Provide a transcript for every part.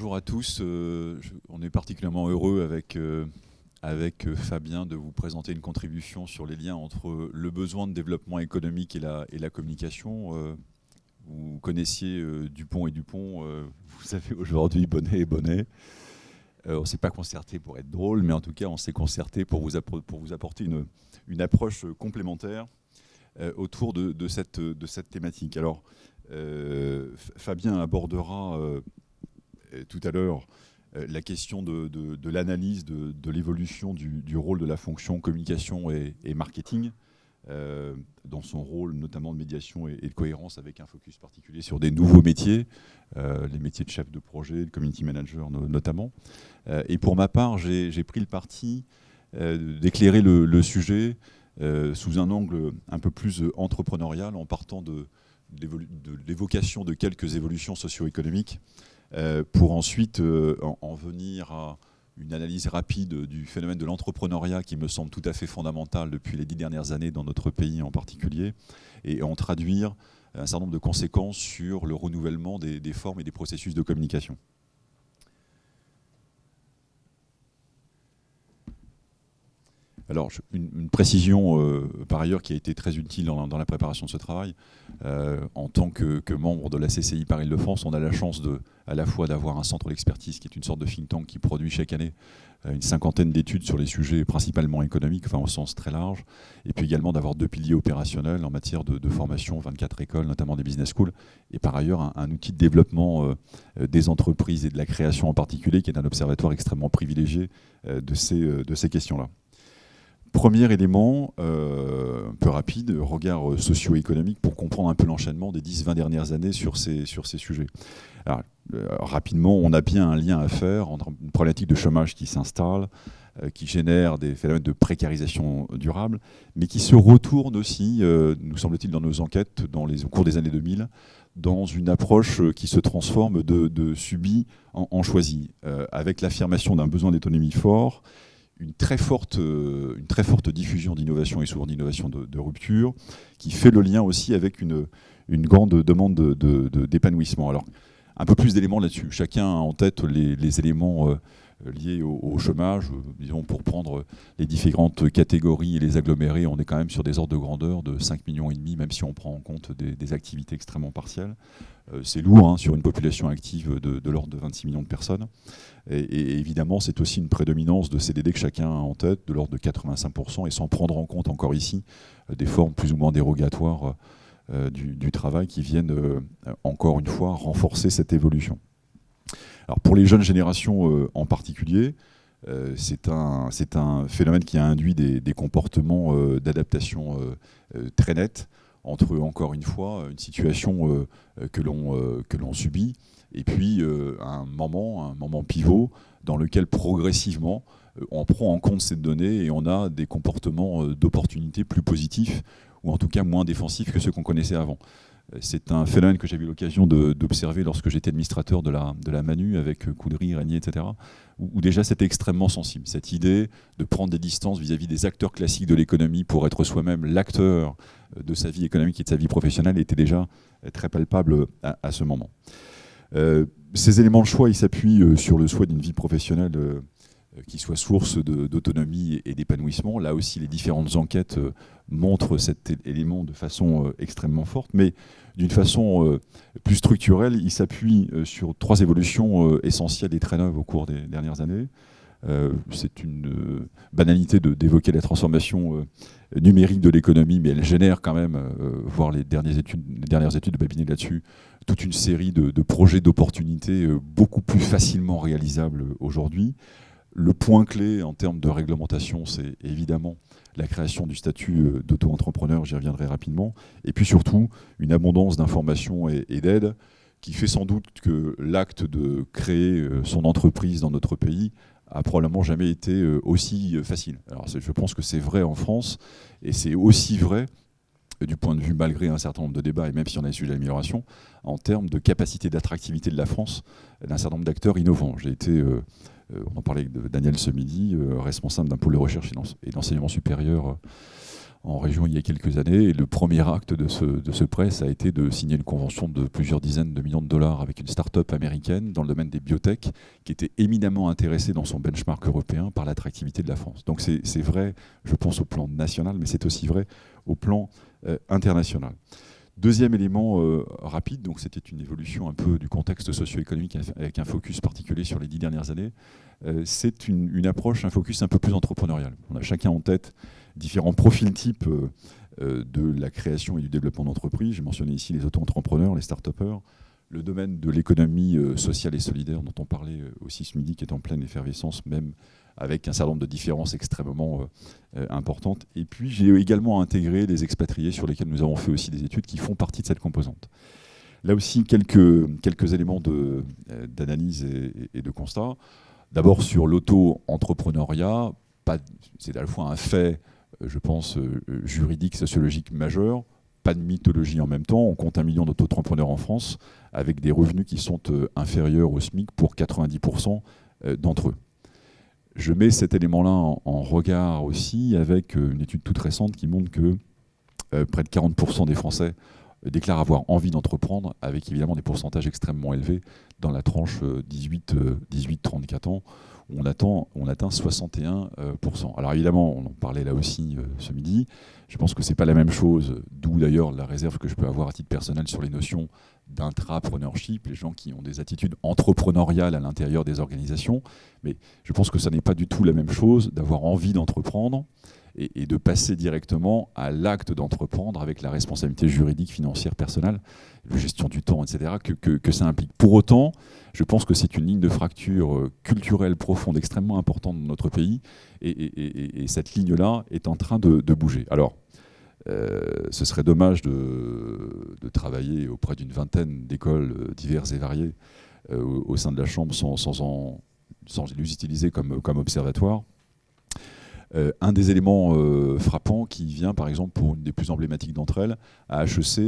Bonjour à tous. On est particulièrement heureux avec Fabien de vous présenter une contribution sur les liens entre le besoin de développement économique et la communication. Vous connaissiez Dupont et Dupont, vous savez aujourd'hui Bonnet et Bonnet. On ne s'est pas concerté pour être drôle, mais en tout cas on s'est concerté pour vous apporter une approche complémentaire autour de cette thématique. Alors, Fabien abordera tout à l'heure la question de l'analyse de l'évolution du rôle de la fonction communication et marketing, dans son rôle notamment de médiation et de cohérence, avec un focus particulier sur des nouveaux métiers, les métiers de chef de projet, de community manager notamment. Et pour ma part, j'ai pris le parti d'éclairer le sujet sous un angle un peu plus entrepreneurial, en partant de l'évocation de quelques évolutions socio-économiques, pour ensuite en venir à une analyse rapide du phénomène de l'entrepreneuriat qui me semble tout à fait fondamental depuis les 10 dernières années dans notre pays en particulier, et en traduire un certain nombre de conséquences sur le renouvellement des formes et des processus de communication. Alors, une précision par ailleurs qui a été très utile dans la préparation de ce travail. En tant que membre de la CCI Paris-Île-de-France, on a la chance à la fois d'avoir un centre d'expertise qui est une sorte de think tank qui produit chaque année une cinquantaine d'études sur les sujets principalement économiques, enfin au sens très large, et puis également d'avoir 2 piliers opérationnels en matière de formation, 24 écoles, notamment des business schools, et par ailleurs un outil de développement des entreprises et de la création en particulier, qui est un observatoire extrêmement privilégié de ces questions-là. Premier élément, un peu rapide, regard socio-économique pour comprendre un peu l'enchaînement des 10-20 dernières années sur ces sujets. Alors, rapidement, on a bien un lien à faire entre une problématique de chômage qui s'installe, qui génère des phénomènes de précarisation durable, mais qui se retourne aussi, nous semble-t-il dans nos enquêtes, au cours des années 2000, dans une approche qui se transforme de subi en choisi, avec l'affirmation d'un besoin d'autonomie fort, une très forte diffusion d'innovation et souvent d'innovation de rupture, qui fait le lien aussi avec une grande demande d'épanouissement. Alors, un peu plus d'éléments là-dessus. Chacun a en tête les éléments liés au chômage. Disons, pour prendre les différentes catégories et les agglomérés, on est quand même sur des ordres de grandeur de 5,5 millions, même si on prend en compte des activités extrêmement partielles. C'est lourd, hein, sur une population active de l'ordre de 26 millions de personnes. Et évidemment, c'est aussi une prédominance de CDD que chacun a en tête, de l'ordre de 85%, et sans prendre en compte encore ici des formes plus ou moins dérogatoires du travail qui viennent, encore une fois, renforcer cette évolution. Alors pour les jeunes générations en particulier, c'est un phénomène qui a induit des comportements d'adaptation très nets entre, encore une fois, une situation que l'on subit, et puis un moment pivot dans lequel progressivement on prend en compte ces données et on a des comportements d'opportunité plus positifs, ou en tout cas moins défensifs que ceux qu'on connaissait avant. C'est un phénomène que j'ai eu l'occasion d'observer lorsque j'étais administrateur de la Manu avec Coudry, Régnier, etc., où déjà c'était extrêmement sensible. Cette idée de prendre des distances vis-à-vis des acteurs classiques de l'économie pour être soi-même l'acteur de sa vie économique et de sa vie professionnelle était déjà très palpable à ce moment. Ces éléments de choix, ils s'appuient sur le souhait d'une vie professionnelle qui soit source d'autonomie et d'épanouissement. Là aussi, les différentes enquêtes montrent cet élément de façon extrêmement forte, mais d'une façon plus structurelle, il s'appuie sur 3 évolutions essentielles et très neuves au cours des dernières années. C'est une banalité d'évoquer la transformation numérique de l'économie, mais elle génère quand même, voir les dernières études de Babinet là-dessus, toute une série de projets d'opportunités beaucoup plus facilement réalisables aujourd'hui. Le point clé en termes de réglementation, c'est évidemment la création du statut d'auto-entrepreneur, j'y reviendrai rapidement, et puis surtout une abondance d'informations et d'aides qui fait sans doute que l'acte de créer son entreprise dans notre pays a probablement jamais été aussi facile. Alors je pense que c'est vrai en France, et c'est aussi vrai du point de vue, malgré un certain nombre de débats, et même si on a des sujets d'amélioration, en termes de capacité d'attractivité de la France d'un certain nombre d'acteurs innovants. J'ai été, on en parlait avec Daniel ce midi, responsable d'un pôle de recherche et d'enseignement supérieur en région il y a quelques années. Et le premier acte de ce prêt, ça a été de signer une convention de plusieurs dizaines de millions de dollars avec une start-up américaine dans le domaine des biotech qui était éminemment intéressée dans son benchmark européen par l'attractivité de la France. Donc c'est vrai, je pense, au plan national, mais c'est aussi vrai au plan international. Deuxième élément rapide, donc c'était une évolution un peu du contexte socio-économique avec un focus particulier sur les 10 dernières années. C'est une approche, un focus un peu plus entrepreneurial. On a chacun en tête différents profils types de la création et du développement d'entreprises. J'ai mentionné ici les auto-entrepreneurs, les start-upers, le domaine de l'économie sociale et solidaire dont on parlait aussi ce midi, qui est en pleine effervescence, même avec un certain nombre de différences extrêmement importantes. Et puis j'ai également intégré les expatriés sur lesquels nous avons fait aussi des études qui font partie de cette composante. Là aussi, quelques éléments d'analyse et de constat. D'abord sur l'auto-entrepreneuriat, c'est à la fois un fait, je pense, juridique, sociologique majeur, pas de mythologie en même temps. On compte 1 million d'auto-entrepreneurs en France avec des revenus qui sont inférieurs au SMIC pour 90% d'entre eux. Je mets cet élément-là en regard aussi avec une étude toute récente qui montre que près de 40% des Français déclarent avoir envie d'entreprendre, avec évidemment des pourcentages extrêmement élevés dans la tranche 18-34 ans, où on atteint 61%. Alors évidemment, on en parlait là aussi ce midi, je pense que ce n'est pas la même chose, d'où d'ailleurs la réserve que je peux avoir à titre personnel sur les notions d'intrapreneurship, les gens qui ont des attitudes entrepreneuriales à l'intérieur des organisations, mais je pense que ça n'est pas du tout la même chose d'avoir envie d'entreprendre et de passer directement à l'acte d'entreprendre avec la responsabilité juridique, financière, personnelle, la gestion du temps, etc., que ça implique. Pour autant, je pense que c'est une ligne de fracture culturelle profonde, extrêmement importante dans notre pays, et cette ligne-là est en train de bouger. Alors, ce serait dommage de travailler auprès d'une vingtaine d'écoles diverses et variées au sein de la Chambre sans les utiliser comme observatoire. Un des éléments frappants qui vient, par exemple, pour une des plus emblématiques d'entre elles, à HEC,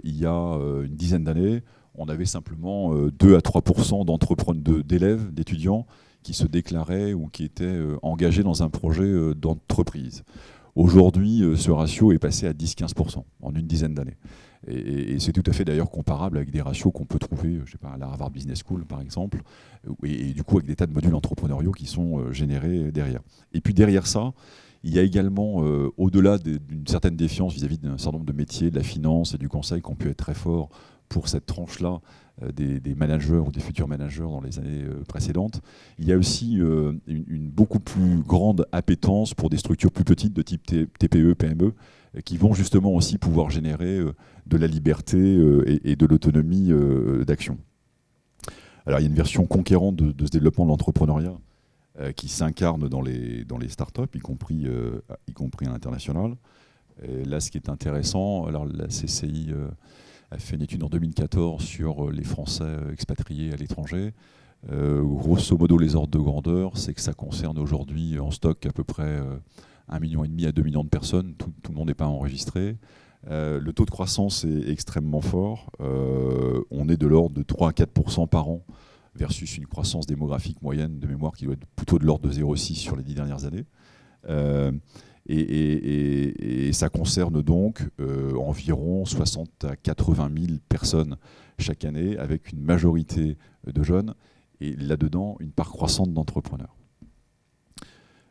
il y a une dizaine d'années, on avait simplement 2 à 3% d'élèves, d'étudiants, qui se déclaraient ou qui étaient engagés dans un projet d'entreprise. Aujourd'hui, ce ratio est passé à 10-15% en une dizaine d'années. Et c'est tout à fait d'ailleurs comparable avec des ratios qu'on peut trouver, je sais pas, à la Harvard Business School par exemple, et du coup avec des tas de modules entrepreneuriaux qui sont générés derrière. Et puis derrière ça, il y a également, au-delà d'une certaine défiance vis-à-vis d'un certain nombre de métiers, de la finance et du conseil qui ont pu être très forts pour cette tranche-là des managers ou des futurs managers dans les années précédentes, il y a aussi une beaucoup plus grande appétence pour des structures plus petites de type TPE, PME, qui vont justement aussi pouvoir générer de la liberté et de l'autonomie d'action. Alors il y a une version conquérante de ce développement de l'entrepreneuriat qui s'incarne dans les startups, y compris à l'international. Là, ce qui est intéressant, alors la CCI a fait une étude en 2014 sur les Français expatriés à l'étranger. Grosso modo, les ordres de grandeur, c'est que ça concerne aujourd'hui en stock à peu près 1,5 million à 2 millions de personnes. Tout le monde n'est pas enregistré. Le taux de croissance est extrêmement fort. On est de l'ordre de 3 à 4% par an versus une croissance démographique moyenne de mémoire qui doit être plutôt de l'ordre de 0,6 sur les 10 dernières années. Et ça concerne donc environ 60 à 80 000 personnes chaque année, avec une majorité de jeunes, et là-dedans, une part croissante d'entrepreneurs.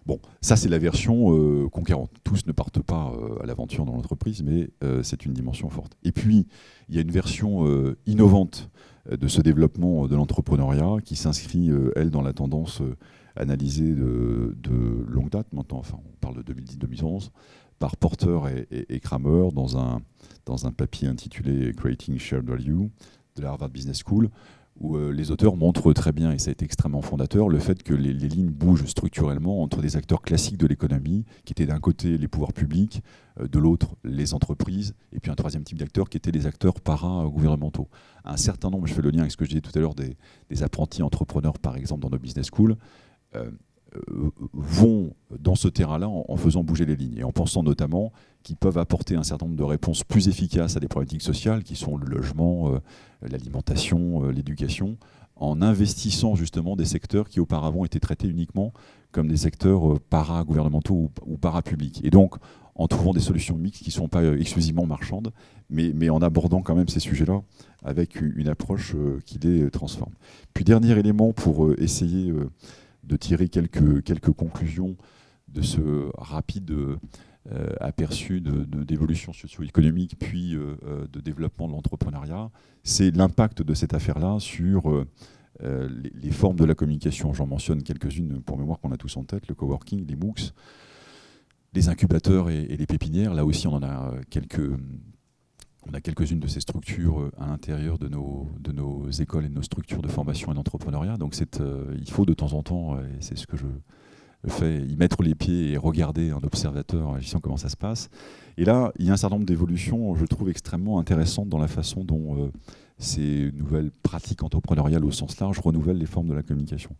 Bon, ça c'est la version conquérante. Tous ne partent pas à l'aventure dans l'entreprise, mais c'est une dimension forte. Et puis, il y a une version innovante de ce développement de l'entrepreneuriat qui s'inscrit, elle, dans la tendance analysée de longue date maintenant, enfin on parle de 2010-2011, par Porter et Kramer dans un papier intitulé « Creating Shared Value » de la Harvard Business School, où les auteurs montrent très bien, et ça a été extrêmement fondateur, le fait que les lignes bougent structurellement entre des acteurs classiques de l'économie, qui étaient d'un côté les pouvoirs publics, de l'autre les entreprises, et puis un troisième type d'acteurs qui étaient les acteurs para-gouvernementaux. Un certain nombre, je fais le lien avec ce que je disais tout à l'heure, des apprentis entrepreneurs, par exemple, dans nos business schools, vont dans ce terrain-là en faisant bouger les lignes, et en pensant notamment qu'ils peuvent apporter un certain nombre de réponses plus efficaces à des problématiques sociales, qui sont le logement, l'alimentation, l'éducation, en investissant justement des secteurs qui auparavant étaient traités uniquement comme des secteurs para-gouvernementaux ou para-publics. Et donc, en trouvant des solutions mixtes qui ne sont pas exclusivement marchandes, mais en abordant quand même ces sujets-là avec une approche qui les transforme. Puis dernier élément pour essayer de tirer quelques conclusions de ce rapide aperçu d'évolution socio-économique puis de développement de l'entrepreneuriat, c'est l'impact de cette affaire-là sur les formes de la communication. J'en mentionne quelques-unes pour mémoire qu'on a tous en tête, le coworking, les MOOCs, les incubateurs et les pépinières. Là aussi, on a quelques-unes de ces structures à l'intérieur de nos écoles et de nos structures de formation et d'entrepreneuriat. Donc il faut de temps en temps, et c'est ce que je fais, y mettre les pieds et regarder un observateur agissant comment ça se passe. Et là, il y a un certain nombre d'évolutions, je trouve, extrêmement intéressantes dans la façon dont ces nouvelles pratiques entrepreneuriales au sens large renouvellent les formes de la communication.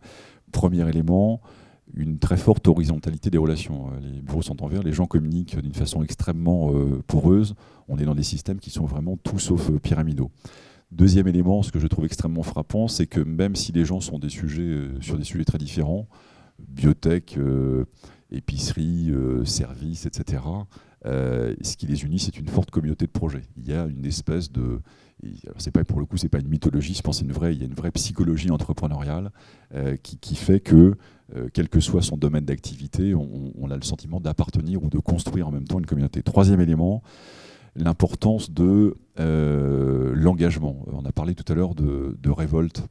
Premier élément, une très forte horizontalité des relations. Les bureaux sont en verre, les gens communiquent d'une façon extrêmement poreuse. On est dans des systèmes qui sont vraiment tout sauf pyramidaux. Deuxième élément, ce que je trouve extrêmement frappant, c'est que même si les gens sont sur des sujets très différents, biotech, épicerie, services, etc., ce qui les unit, c'est une forte communauté de projets. Il y a une espèce de... C'est pas, pour le coup, c'est pas une mythologie, je pense qu'il y a une vraie psychologie entrepreneuriale qui fait que, quel que soit son domaine d'activité, on a le sentiment d'appartenir ou de construire en même temps une communauté. Troisième élément, l'importance de l'engagement. On a parlé tout à l'heure de révolte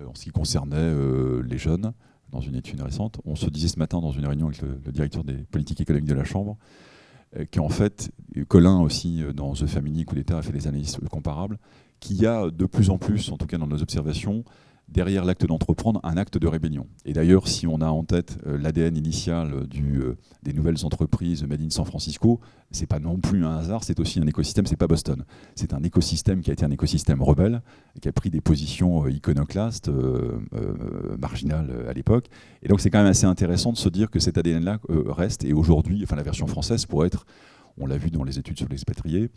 en ce qui concernait les jeunes, dans une étude récente. On se disait ce matin dans une réunion avec le directeur des politiques économiques de la Chambre, qu'en fait, Colin aussi, dans The Family, Coup d'État, a fait des analyses comparables, qu'il y a de plus en plus, en tout cas dans nos observations, derrière l'acte d'entreprendre, un acte de rébellion. Et d'ailleurs, si on a en tête l'ADN initial des nouvelles entreprises Made in San Francisco, c'est pas non plus un hasard, c'est aussi un écosystème, c'est pas Boston. C'est un écosystème qui a été un écosystème rebelle, qui a pris des positions iconoclastes, marginales à l'époque. Et donc c'est quand même assez intéressant de se dire que cet ADN-là reste, et aujourd'hui, enfin la version française pourrait être, on l'a vu dans les études sur l'expatrié,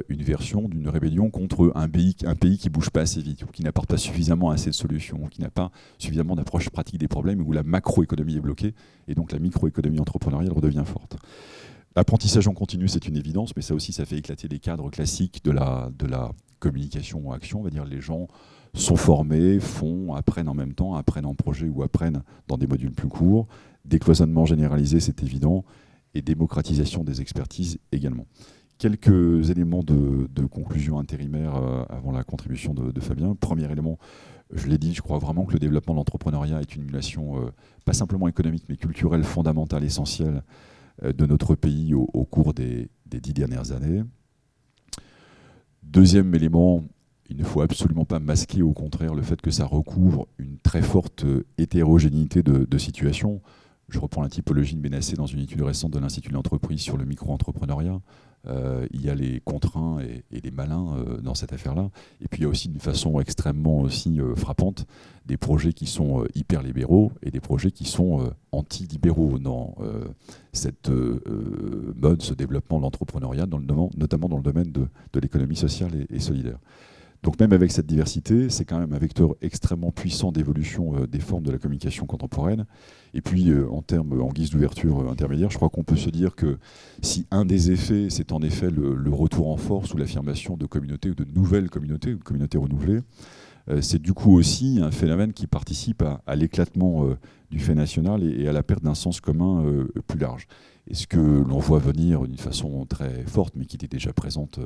une version d'une rébellion contre un pays qui ne bouge pas assez vite, ou qui n'apporte pas suffisamment assez de solutions, ou qui n'a pas suffisamment d'approche pratique des problèmes, où la macroéconomie est bloquée, et donc la microéconomie entrepreneuriale redevient forte. L'apprentissage en continu, c'est une évidence, mais ça aussi, ça fait éclater les cadres classiques de la communication en action. On va dire les gens sont formés, font, apprennent en même temps, apprennent en projet ou apprennent dans des modules plus courts. Décloisonnement généralisé, c'est évident. Et démocratisation des expertises également. Quelques éléments de conclusion intérimaire avant la contribution de Fabien. Premier élément, je l'ai dit, je crois vraiment que le développement de l'entrepreneuriat est une émulation pas simplement économique, mais culturelle fondamentale, essentielle de notre pays au cours des 10 dernières années. Deuxième élément, il ne faut absolument pas masquer, au contraire, le fait que ça recouvre une très forte hétérogénéité de situations. Je reprends la typologie de Benassé dans une étude récente de l'Institut de l'entreprise sur le micro-entrepreneuriat. Il y a les contraints et les malins dans cette affaire-là. Et puis il y a aussi d'une façon extrêmement aussi frappante des projets qui sont hyper libéraux et des projets qui sont anti-libéraux dans cette mode, ce développement de l'entrepreneuriat, notamment dans le domaine de l'économie sociale et solidaire. Donc même avec cette diversité, c'est quand même un vecteur extrêmement puissant d'évolution des formes de la communication contemporaine. Et puis en guise d'ouverture intermédiaire, je crois qu'on peut se dire que si un des effets, c'est en effet le retour en force ou l'affirmation de communautés ou de nouvelles communautés, ou de communautés renouvelées, c'est du coup aussi un phénomène qui participe à l'éclatement du fait national et à la perte d'un sens commun plus large. Et ce que l'on voit venir d'une façon très forte, mais qui était déjà présente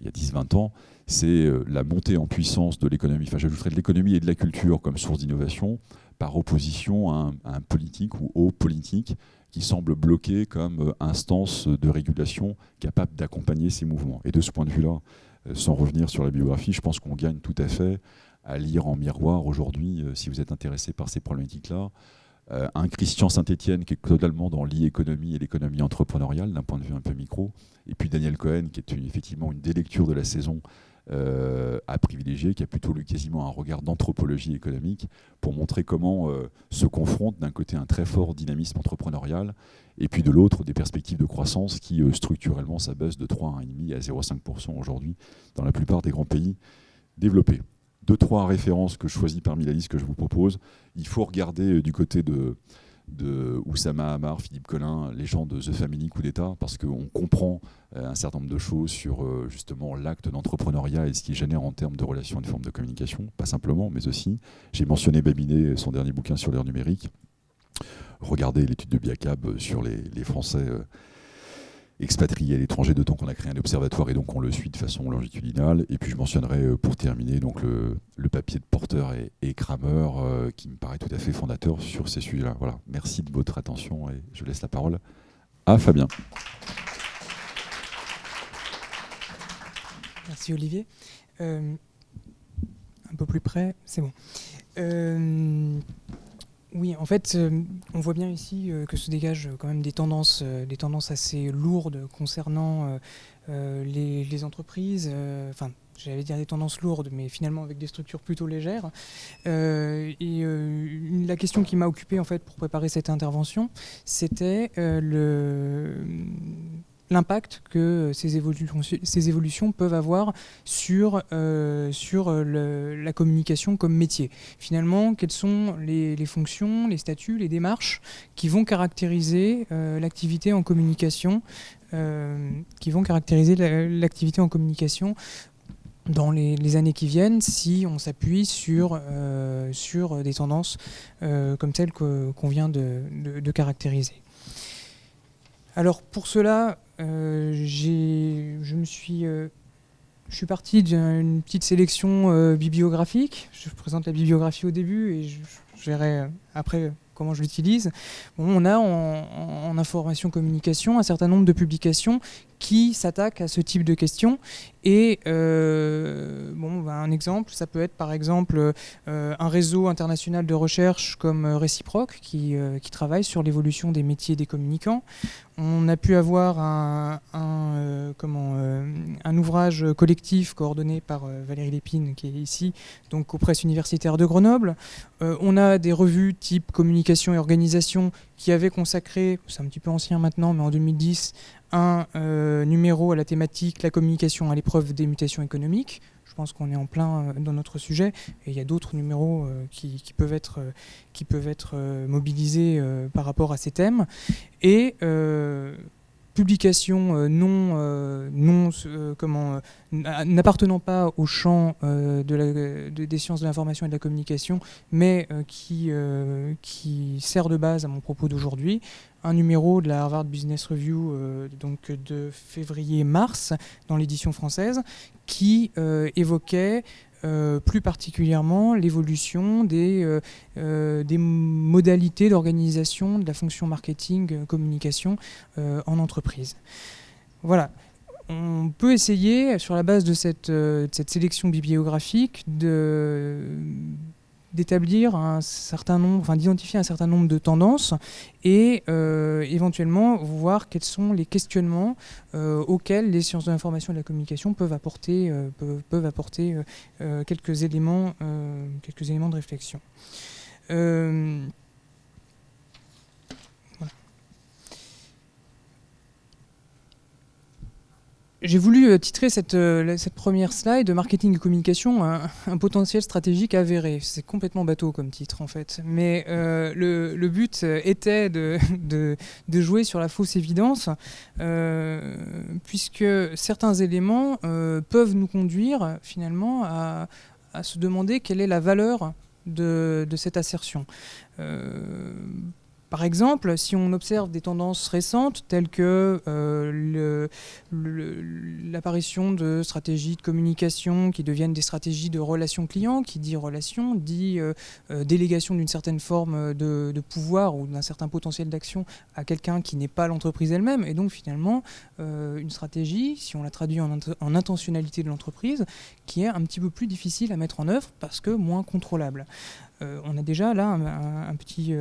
il y a 10-20 ans, c'est la montée en puissance de l'économie, enfin j'ajouterais de l'économie et de la culture comme source d'innovation, par opposition à un politique ou aux politiques qui semblent bloquer comme instance de régulation capable d'accompagner ces mouvements. Et de ce point de vue-là, sans revenir sur la biographie, je pense qu'on gagne tout à fait à lire en miroir aujourd'hui, si vous êtes intéressé par ces problématiques-là, un Christian Saint-Étienne qui est totalement dans l'e-économie et l'économie entrepreneuriale d'un point de vue un peu micro, et puis Daniel Cohen qui est effectivement une des lectures de la saison à privilégier, qui a plutôt lu quasiment un regard d'anthropologie économique pour montrer comment se confronte d'un côté un très fort dynamisme entrepreneurial et puis de l'autre des perspectives de croissance qui structurellement s'abaissent de 3,5 à 0,5% aujourd'hui dans la plupart des grands pays développés. 2-3 références que je choisis parmi la liste que je vous propose. Il faut regarder du côté de de Oussama Hamar, Philippe Collin, les gens de The Family, Coup d'État, parce qu'on comprend un certain nombre de choses sur justement l'acte d'entrepreneuriat et ce qu'il génère en termes de relations et de formes de communication, pas simplement, mais aussi. J'ai mentionné Babinet, son dernier bouquin sur l'ère numérique. Regardez l'étude de Biacab sur les Français expatriés à l'étranger, d'autant qu'on a créé un observatoire et donc on le suit de façon longitudinale. Et puis je mentionnerai pour terminer donc le papier de Porter et Kramer qui me paraît tout à fait fondateur sur ces sujets-là. Voilà, merci de votre attention et je laisse la parole à Fabien. Merci Olivier. Un peu plus près, c'est bon. Oui, en fait, on voit bien ici que se dégagent quand même des tendances assez lourdes concernant les entreprises. Enfin, j'allais dire des tendances lourdes, mais finalement avec des structures plutôt légères. La question qui m'a occupé en fait pour préparer cette intervention, c'était l'impact que ces évolutions peuvent avoir sur la communication comme métier. Finalement, quelles sont les fonctions, les statuts, les démarches qui vont caractériser l'activité en communication, dans les années qui viennent, si on s'appuie sur des tendances comme celles qu'on vient de caractériser. Alors pour cela, je suis parti d'une petite sélection bibliographique. Je présente la bibliographie au début et je verrai après comment je l'utilise. Bon, on a en information communication un certain nombre de publications qui s'attaquent à ce type de questions. Et un exemple, ça peut être par exemple un réseau international de recherche comme Réciproque qui travaille sur l'évolution des métiers des communicants. On a pu avoir un ouvrage collectif coordonné par Valérie Lépine qui est ici, donc aux presses universitaires de Grenoble. On a des revues type Communication et Organisation qui avaient consacré, c'est un petit peu ancien maintenant, mais en 2010, un numéro à la thématique La communication à l'épreuve des mutations économiques. Je pense qu'on est en plein dans notre sujet et il y a d'autres numéros qui peuvent être mobilisés par rapport à ces thèmes. Et publications n'appartenant pas au champ des sciences de l'information et de la communication, mais qui sert de base à mon propos d'aujourd'hui. Un numéro de la Harvard Business Review donc de février-mars dans l'édition française qui évoquait plus particulièrement l'évolution des modalités d'organisation de la fonction marketing communication en entreprise. Voilà. On peut essayer, sur la base de cette sélection bibliographique, d'établir d'identifier un certain nombre de tendances et éventuellement voir quels sont les questionnements auxquels les sciences de l'information et de la communication peuvent apporter quelques éléments de réflexion. J'ai voulu titrer cette première slide de marketing et communication un potentiel stratégique avéré. C'est complètement bateau comme titre en fait. Mais le but était de jouer sur la fausse évidence puisque certains éléments peuvent nous conduire finalement à se demander quelle est la valeur de cette assertion. Par exemple, si on observe des tendances récentes telles que l'apparition de stratégies de communication qui deviennent des stratégies de relation client, qui dit relation, dit délégation d'une certaine forme de pouvoir ou d'un certain potentiel d'action à quelqu'un qui n'est pas l'entreprise elle-même, et donc finalement une stratégie, si on la traduit en intentionnalité de l'entreprise, qui est un petit peu plus difficile à mettre en œuvre parce que moins contrôlable. On a déjà là un petit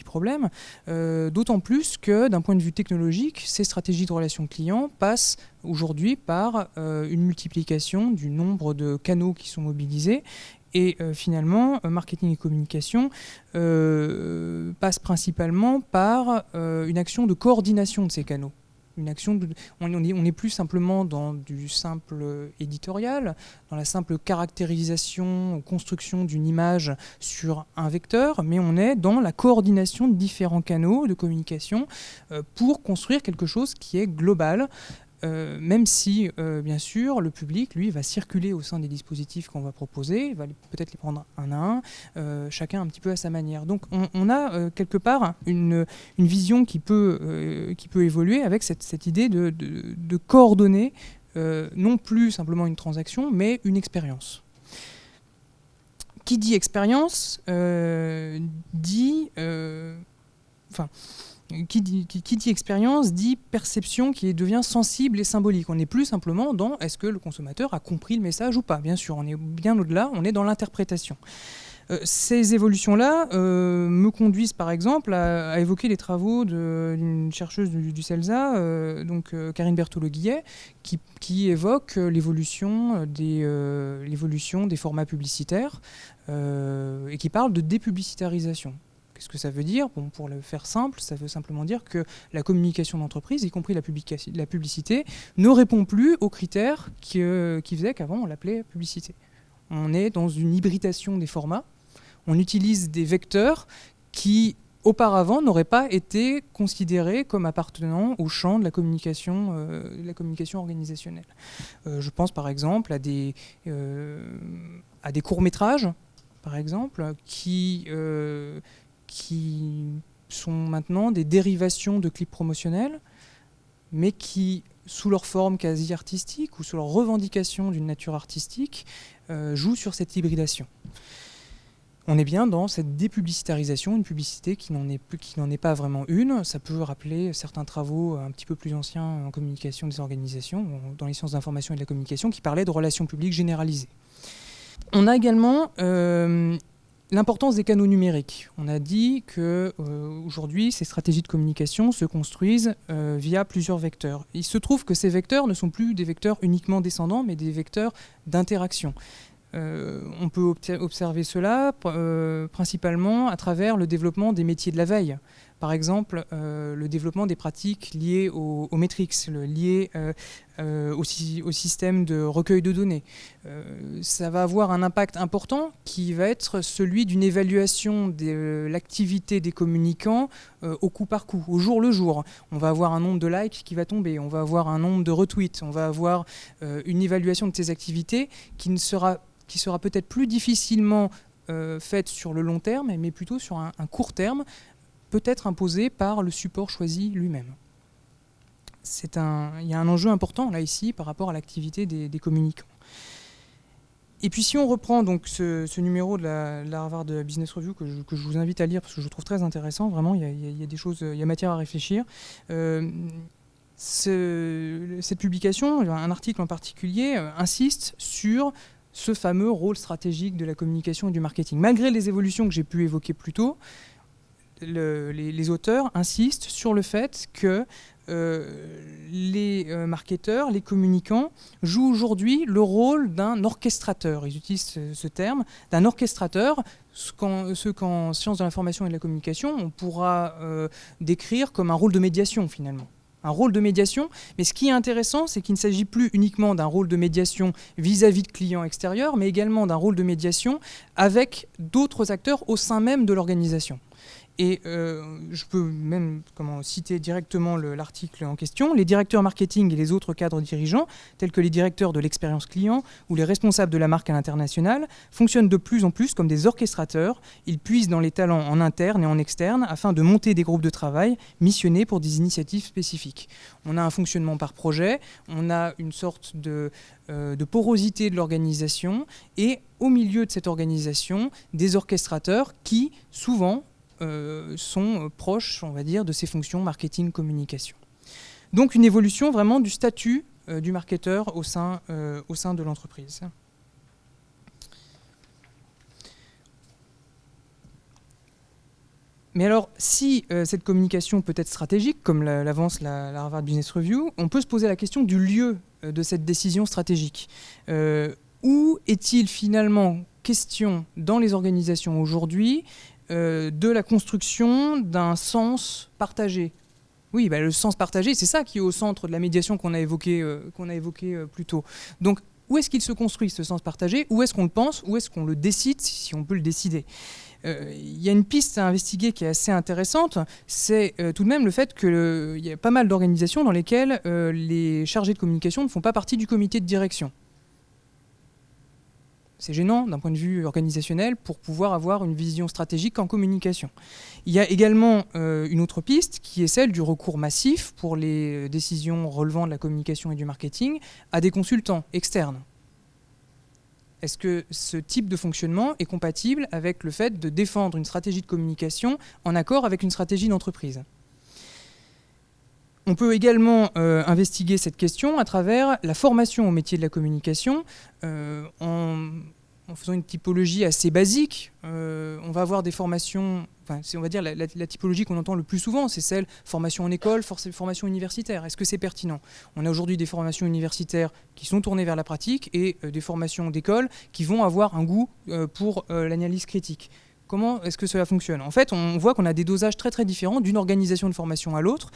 problème, d'autant plus que d'un point de vue technologique, ces stratégies de relations clients passent aujourd'hui par une multiplication du nombre de canaux qui sont mobilisés. Et finalement, marketing et communication passe principalement par une action de coordination de ces canaux. on n'est plus simplement dans du simple éditorial, dans la simple caractérisation, construction d'une image sur un vecteur, mais on est dans la coordination de différents canaux de communication pour construire quelque chose qui est global, même si, bien sûr, le public, lui, va circuler au sein des dispositifs qu'on va proposer, il va peut-être les prendre un à un, chacun un petit peu à sa manière. Donc on a quelque part une vision qui peut évoluer avec cette idée de coordonner non plus simplement une transaction, mais une expérience. Qui dit expérience dit... Qui dit expérience dit perception qui devient sensible et symbolique. On n'est plus simplement dans est-ce que le consommateur a compris le message ou pas. Bien sûr, on est bien au-delà, on est dans l'interprétation. Ces évolutions-là me conduisent par exemple à évoquer les travaux d'une chercheuse du CELSA, Karine Berthelot-Guillet, qui évoque l'évolution des formats publicitaires et qui parle de dépublicitarisation. Qu'est-ce que ça veut dire ? Bon, pour le faire simple, ça veut simplement dire que la communication d'entreprise, y compris la publicité, ne répond plus aux critères qui faisaient qu'avant on l'appelait publicité. On est dans une hybridation des formats. On utilise des vecteurs qui, auparavant, n'auraient pas été considérés comme appartenant au champ de la communication organisationnelle. Je pense par exemple à des courts-métrages, par exemple, qui sont maintenant des dérivations de clips promotionnels, mais qui, sous leur forme quasi artistique ou sous leur revendication d'une nature artistique, jouent sur cette hybridation. On est bien dans cette dépublicitarisation, une publicité qui n'en est pas vraiment une. Ça peut rappeler certains travaux un petit peu plus anciens en communication des organisations, dans les sciences de l'information et de la communication, qui parlaient de relations publiques généralisées. On a également l'importance des canaux numériques. On a dit qu'aujourd'hui, ces stratégies de communication se construisent via plusieurs vecteurs. Il se trouve que ces vecteurs ne sont plus des vecteurs uniquement descendants, mais des vecteurs d'interaction. On peut observer cela principalement à travers le développement des métiers de la veille. Par exemple, le développement des pratiques liées aux metrics, liées au système de recueil de données. Ça va avoir un impact important qui va être celui d'une évaluation de l'activité des communicants au coup par coup, au jour le jour. On va avoir un nombre de likes qui va tomber, on va avoir un nombre de retweets, on va avoir une évaluation de ces activités qui sera peut-être plus difficilement faite sur le long terme, mais plutôt sur un court terme, peut-être imposé par le support choisi lui-même. Il y a un enjeu important là ici par rapport à l'activité des communicants. Et puis si on reprend donc ce numéro de la Harvard Business Review que je vous invite à lire parce que je le trouve très intéressant, vraiment il y a des choses, il y a matière à réfléchir. Cette publication, un article en particulier, insiste sur ce fameux rôle stratégique de la communication et du marketing. Malgré les évolutions que j'ai pu évoquer plus tôt, les auteurs insistent sur le fait que les marketeurs, les communicants jouent aujourd'hui le rôle d'un orchestrateur. Ils utilisent ce terme, d'un orchestrateur, ce qu'en sciences de l'information et de la communication, on pourra décrire comme un rôle de médiation finalement. Un rôle de médiation, mais ce qui est intéressant, c'est qu'il ne s'agit plus uniquement d'un rôle de médiation vis-à-vis de clients extérieurs, mais également d'un rôle de médiation avec d'autres acteurs au sein même de l'organisation. Et je peux même citer directement l'article en question. Les directeurs marketing et les autres cadres dirigeants, tels que les directeurs de l'expérience client ou les responsables de la marque à l'international, fonctionnent de plus en plus comme des orchestrateurs. Ils puisent dans les talents en interne et en externe afin de monter des groupes de travail missionnés pour des initiatives spécifiques. On a un fonctionnement par projet, on a une sorte de porosité de l'organisation et au milieu de cette organisation, des orchestrateurs qui, souvent, sont proches, on va dire, de ces fonctions marketing-communication. Donc une évolution vraiment du statut du marketeur au sein de l'entreprise. Mais alors, si cette communication peut être stratégique, comme l'avance la Harvard Business Review, on peut se poser la question du lieu de cette décision stratégique. Où est-il finalement question dans les organisations aujourd'hui de la construction d'un sens partagé Oui, bah, le sens partagé, c'est ça qui est au centre de la médiation qu'on a évoqué plus tôt. Donc, où est-ce qu'il se construit, ce sens partagé? Où est-ce qu'on le pense? Où est-ce qu'on le décide, si on peut le décider? Il y a une piste à investiguer qui est assez intéressante, c'est tout de même le fait qu'il y a pas mal d'organisations dans lesquelles les chargés de communication ne font pas partie du comité de direction. C'est gênant d'un point de vue organisationnel pour pouvoir avoir une vision stratégique en communication. Il y a également une autre piste qui est celle du recours massif pour les décisions relevant de la communication et du marketing à des consultants externes. Est-ce que ce type de fonctionnement est compatible avec le fait de défendre une stratégie de communication en accord avec une stratégie d'entreprise? On peut également investiguer cette question à travers la formation au métier de la communication en faisant une typologie assez basique. On va avoir des formations, enfin, on va dire la typologie qu'on entend le plus souvent, c'est celle formation en école, formation universitaire. Est-ce que c'est pertinent? On a aujourd'hui des formations universitaires qui sont tournées vers la pratique et des formations d'école qui vont avoir un goût pour l'analyse critique. Comment est-ce que cela fonctionne? En fait, on voit qu'on a des dosages très très différents d'une organisation de formation à l'autre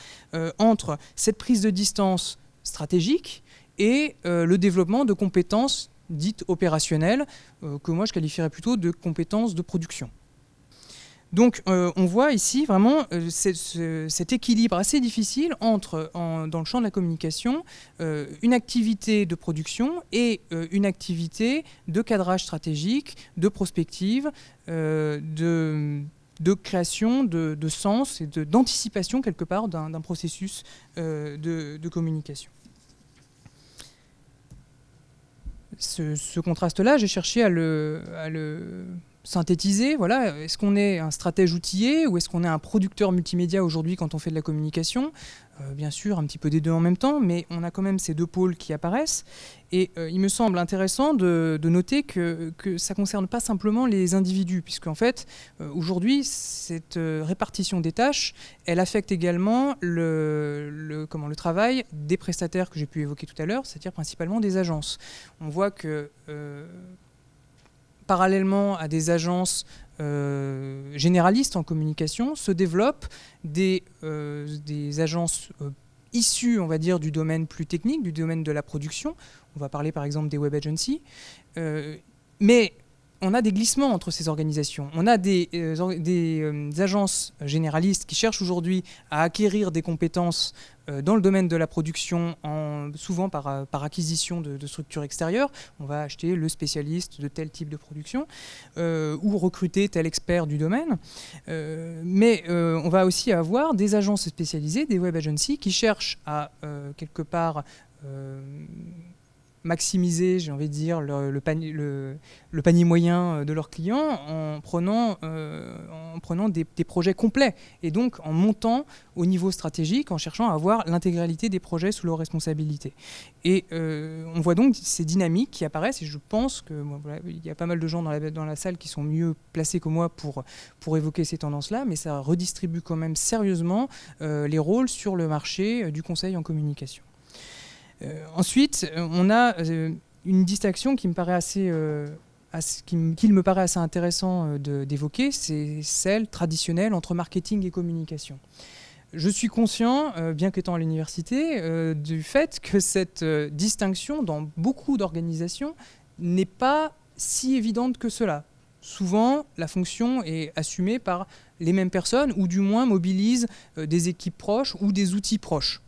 entre cette prise de distance stratégique et le développement de compétences dites opérationnelles, que moi je qualifierais plutôt de compétences de production. Donc on voit ici vraiment cet équilibre assez difficile entre, dans le champ de la communication, une activité de production et une activité de cadrage stratégique, de prospective, de création de sens et d'anticipation quelque part d'un processus de communication. Ce contraste-là, j'ai cherché à le synthétiser. Voilà. Est-ce qu'on est un stratège outillé ou est-ce qu'on est un producteur multimédia aujourd'hui quand on fait de la communication? Bien sûr, un petit peu des deux en même temps, mais on a quand même ces deux pôles qui apparaissent. Et il me semble intéressant de noter que ça ne concerne pas simplement les individus, puisqu'en fait, aujourd'hui, cette répartition des tâches, elle affecte également le travail des prestataires que j'ai pu évoquer tout à l'heure, c'est-à-dire principalement des agences. On voit que parallèlement à des agences généralistes en communication, se développent des agences issues, on va dire, du domaine plus technique, du domaine de la production. On va parler par exemple des web agencies. Mais on a des glissements entre ces organisations. On a des agences généralistes qui cherchent aujourd'hui à acquérir des compétences dans le domaine de la production, souvent par acquisition de structures extérieures. On va acheter le spécialiste de tel type de production ou recruter tel expert du domaine. Mais on va aussi avoir des agences spécialisées, des web agencies, qui cherchent à quelque part maximiser, j'ai envie de dire, le panier moyen de leurs clients en prenant des projets complets et donc en montant au niveau stratégique, en cherchant à avoir l'intégralité des projets sous leur responsabilité. Et on voit donc ces dynamiques qui apparaissent et je pense qu'il y a pas mal de gens dans la salle qui sont mieux placés que moi pour évoquer ces tendances-là, mais ça redistribue quand même sérieusement les rôles sur le marché du conseil en communication. Ensuite, on a une distinction qui me paraît qu'il me paraît assez intéressant d'évoquer, c'est celle traditionnelle entre marketing et communication. Je suis conscient, bien qu'étant à l'université, du fait que cette distinction dans beaucoup d'organisations n'est pas si évidente que cela. Souvent, la fonction est assumée par les mêmes personnes ou du moins mobilise des équipes proches ou des outils proches.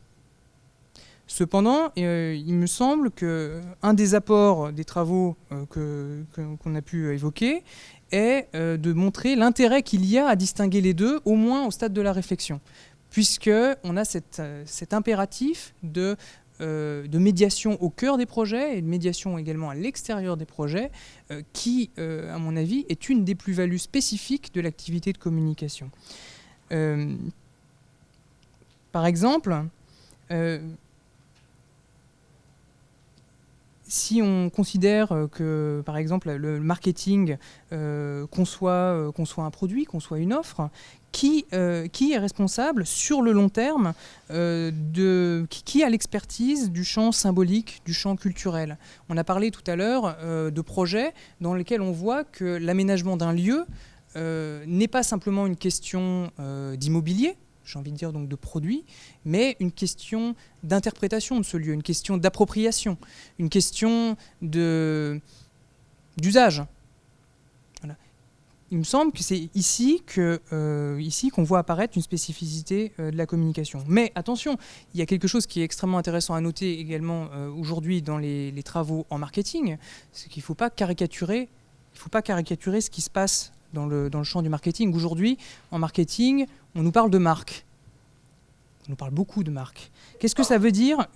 Cependant, il me semble qu'un des apports des travaux qu'on a pu évoquer est de montrer l'intérêt qu'il y a à distinguer les deux, au moins au stade de la réflexion, puisqu'on a cet impératif de médiation au cœur des projets et de médiation également à l'extérieur des projets, qui, à mon avis, est une des plus-values spécifiques de l'activité de communication. Par exemple, si on considère que, par exemple, le marketing conçoit un produit, conçoit une offre, qui est responsable sur le long terme, qui a l'expertise du champ symbolique, du champ culturel? On a parlé tout à l'heure de projets dans lesquels on voit que l'aménagement d'un lieu n'est pas simplement une question d'immobilier, j'ai envie de dire donc de produit, mais une question d'interprétation de ce lieu, une question d'appropriation, une question d'usage. Voilà. Il me semble que c'est ici qu'on voit apparaître une spécificité de la communication. Mais attention, il y a quelque chose qui est extrêmement intéressant à noter également aujourd'hui dans les travaux en marketing, c'est qu'il ne faut pas caricaturer ce qui se passe dans le champ du marketing. Aujourd'hui, en marketing, on nous parle de marques. On nous parle beaucoup de marques. Qu'est-ce que ça veut dire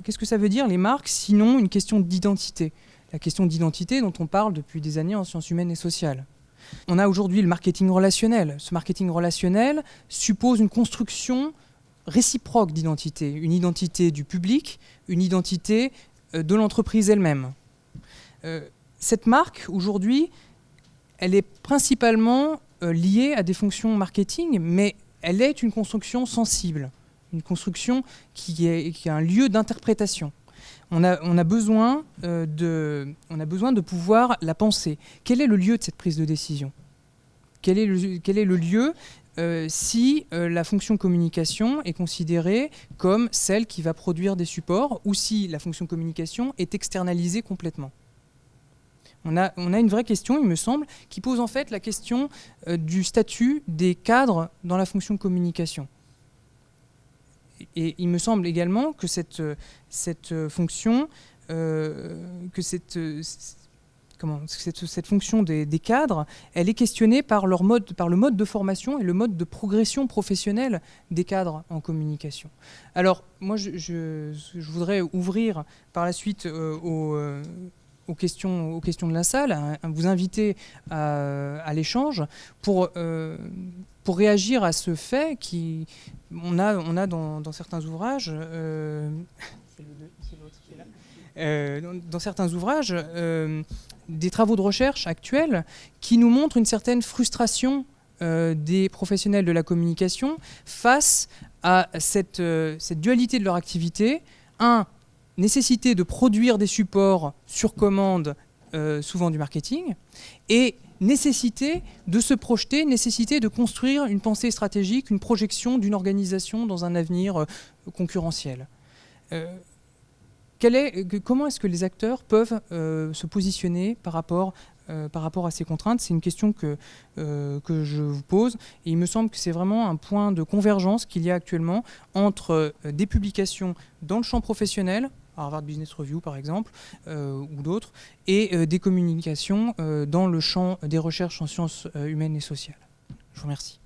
les marques, sinon une question d'identité? La question d'identité dont on parle depuis des années en sciences humaines et sociales. On a aujourd'hui le marketing relationnel. Ce marketing relationnel suppose une construction réciproque d'identité. Une identité du public, une identité de l'entreprise elle-même. Cette marque, aujourd'hui, elle est principalement liée à des fonctions marketing, mais elle est une construction sensible, une construction qui a un lieu d'interprétation. On a besoin de pouvoir la penser. Quel est le lieu de cette prise de décision? Quel est le lieu si la fonction communication est considérée comme celle qui va produire des supports ou si la fonction communication est externalisée complètement? On a une vraie question, il me semble, qui pose en fait la question du statut des cadres dans la fonction communication. Et il me semble également que cette fonction, cette fonction des cadres, elle est questionnée par le mode de formation et le mode de progression professionnelle des cadres en communication. Alors, moi, je voudrais ouvrir par la suite aux questions de la salle, vous inviter à l'échange pour réagir à ce fait on a dans certains ouvrages dans certains ouvrages des travaux de recherche actuels qui nous montrent une certaine frustration des professionnels de la communication face à cette dualité de leur activité. Nécessité de produire des supports sur commande, souvent du marketing, et nécessité de se projeter, nécessité de construire une pensée stratégique, une projection d'une organisation dans un avenir concurrentiel. Comment est-ce que les acteurs peuvent se positionner par rapport à ces contraintes? C'est une question que je vous pose, et il me semble que c'est vraiment un point de convergence qu'il y a actuellement entre des publications dans le champ professionnel, Harvard Business Review par exemple, ou d'autres, et des communications dans le champ des recherches en sciences humaines et sociales. Je vous remercie.